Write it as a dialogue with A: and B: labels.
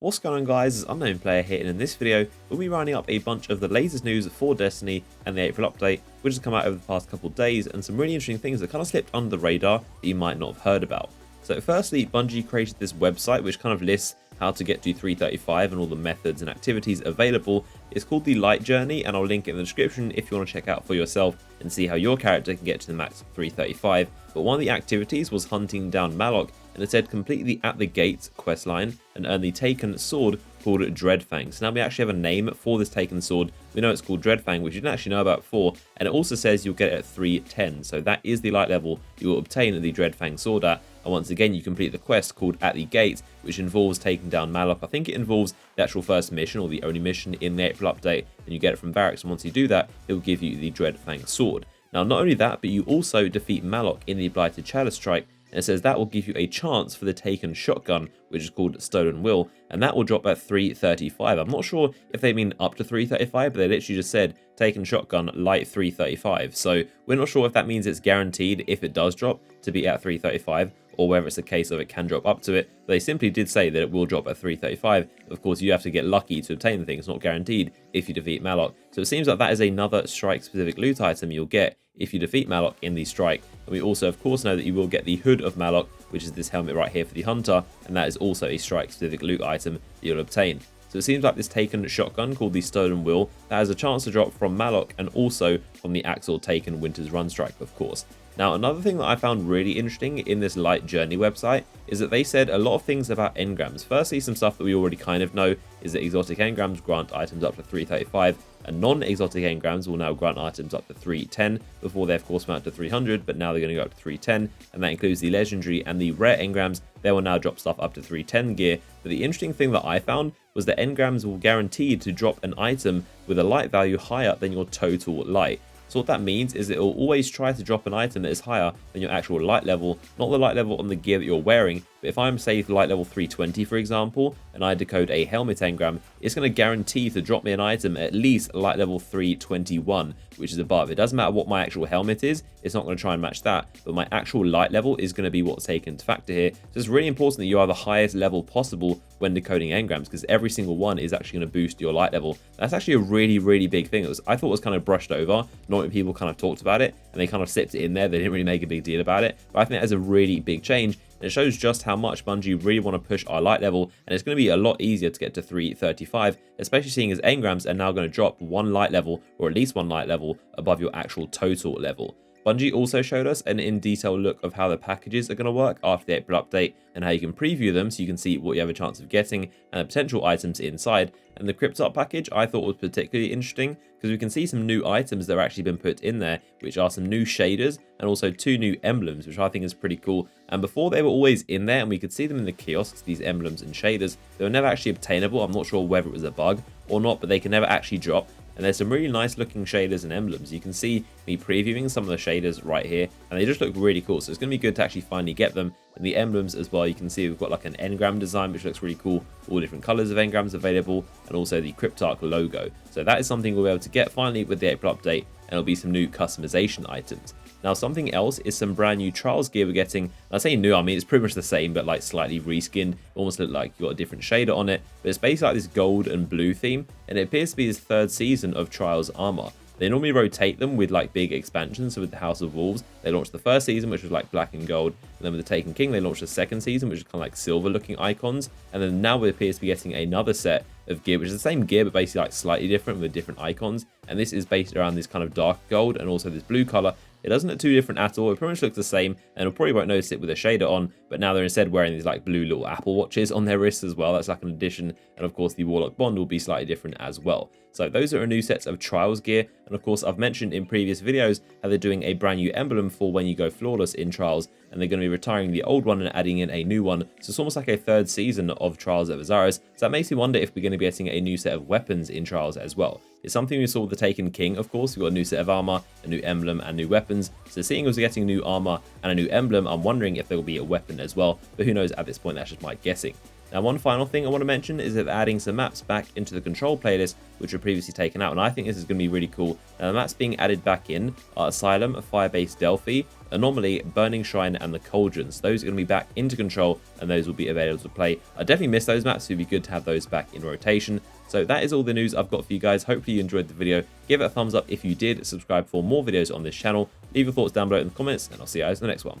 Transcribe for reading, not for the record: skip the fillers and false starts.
A: What's going on, guys? It's Unknown Player here, and in this video we'll be rounding up a bunch of the latest news for Destiny and the April update, which has come out over the past couple of days, and some really interesting things that kind of slipped under the radar that you might not have heard about. So firstly, Bungie created this website which kind of lists how to get to 335 and all the methods and activities available. It's called the Light Journey, and I'll link it in the description if you want to check out for yourself and see how your character can get to the max of 335. But one of the activities was hunting down Malok, and it said complete the At the Gates questline and earn the Taken Sword called Dreadfang. So now we actually have a name for this Taken Sword. We know it's called Dreadfang, which you didn't actually know about before, and it also says you'll get it at 310. So that is the light level you will obtain the Dreadfang sword at. And once again, you complete the quest called At the Gate, which involves taking down Malok. I think it involves the actual first mission, or the only mission in the April update, and you get it from barracks. And once you do that, it will give you the Dreadfang sword. Now, not only that, but you also defeat Malok in the Blighted Chalice Strike, and it says that will give you a chance for the Taken shotgun, which is called Stolen Will, and that will drop at 335. I'm not sure if they mean up to 335, but they literally just said Taken shotgun light 335. So we're not sure if that means it's guaranteed, if it does drop, to be at 335, or whether it's a case of it can drop up to it. But they simply did say that it will drop at 335. Of course, you have to get lucky to obtain the thing. It's not guaranteed if you defeat Malok. So it seems like that is another strike-specific loot item you'll get if you defeat Malok in the strike. And we also, of course, know that you will get the Hood of Malok, which is this helmet right here for the Hunter, and that is also a strike-specific loot item that you'll obtain. So it seems like this Taken shotgun called the Stolen Will, that has a chance to drop from Malok and also from the Axel Taken Winter's Run strike, of course. Now, another thing that I found really interesting in this Light Journey website is that they said a lot of things about engrams. Firstly, some stuff that we already kind of know is that exotic engrams grant items up to 335, and non-exotic engrams will now grant items up to 310. Before they, of course, went up to 300, but now they're going to go up to 310, and that includes the legendary and the rare engrams. They will now drop stuff up to 310 gear. But the interesting thing that I found was that engrams will guaranteed to drop an item with a light value higher than your total light. So what that means is it will always try to drop an item that is higher than your actual light level, not the light level on the gear that you're wearing, but if I'm, say, light level 320, for example, and I decode a helmet engram, it's going to guarantee to drop me an item at least light level 321, which is above. It doesn't matter what my actual helmet is, it's not going to try and match that, but my actual light level is going to be what's taken into factor here. So it's really important that you are the highest level possible when decoding engrams, because every single one is actually going to boost your light level. That's actually a really, really big thing. I thought it was kind of brushed over, not when people kind of talked about it, and they kind of slipped it in there. They didn't really make a big deal about it, but I think that is a really big change. And it shows just how much Bungie really want to push our light level, and it's going to be a lot easier to get to 335, especially seeing as engrams are now going to drop one light level, or at least one light level, above your actual total level. Bungie also showed us an in-detail look of how the packages are going to work after the April update, and how you can preview them so you can see what you have a chance of getting and the potential items inside. And the Crypt Art package I thought was particularly interesting because we can see some new items that have actually been put in there, which are some new shaders and also 2 new emblems, which I think is pretty cool. And before, they were always in there and we could see them in the kiosks, these emblems and shaders. They were never actually obtainable. I'm not sure whether it was a bug or not, but they can never actually drop. And there's some really nice looking shaders and emblems. You can see me previewing some of the shaders right here, and they just look really cool. So it's going to be good to actually finally get them. And the emblems as well, you can see we've got like an engram design, which looks really cool. All different colors of engrams available, and also the Cryptarch logo. So that is something we'll be able to get finally with the April update, and it'll be some new customization items. Now, something else is some brand new Trials gear we're getting. I say new, I mean, it's pretty much the same, but like slightly reskinned. Almost look like you've got a different shader on it. But it's basically like this gold and blue theme, and it appears to be this 3rd season of Trials armor. They normally rotate them with like big expansions. So with the House of Wolves, they launched the 1st season, which was like black and gold. And then with the Taken King, they launched the 2nd season, which is kind of like silver looking icons. And then now it appears to be getting another set of gear, which is the same gear, but basically like slightly different with different icons. And this is based around this kind of dark gold and also this blue color. It doesn't look too different at all. It pretty much looks the same, and you probably won't notice it with a shader on, but now they're instead wearing these like blue little Apple watches on their wrists as well. That's like an addition, and of course the Warlock Bond will be slightly different as well. So those are a new sets of Trials gear, and of course I've mentioned in previous videos how they're doing a brand new emblem for when you go flawless in Trials, and they're going to be retiring the old one and adding in a new one. So it's almost like a 3rd season of Trials at Vazaris. So that makes me wonder if we're going to be getting a new set of weapons in Trials as well. It's something we saw with the Taken King, of course. We've got a new set of armor, a new emblem, and new weapons. So seeing as we're getting new armor and a new emblem, I'm wondering if there will be a weapon as well. But who knows at this point, that's just my guessing. Now, one final thing I want to mention is that adding some maps back into the control playlist, which were previously taken out, and I think this is going to be really cool. Now, the maps being added back in are Asylum, Firebase Delphi, Anomaly, Burning Shrine, and the Cauldrons. Those are going to be back into control, and those will be available to play. I definitely miss those maps, so it'd be good to have those back in rotation. So that is all the news I've got for you guys. Hopefully you enjoyed the video. Give it a thumbs up if you did. Subscribe for more videos on this channel. Leave your thoughts down below in the comments, and I'll see you guys in the next one.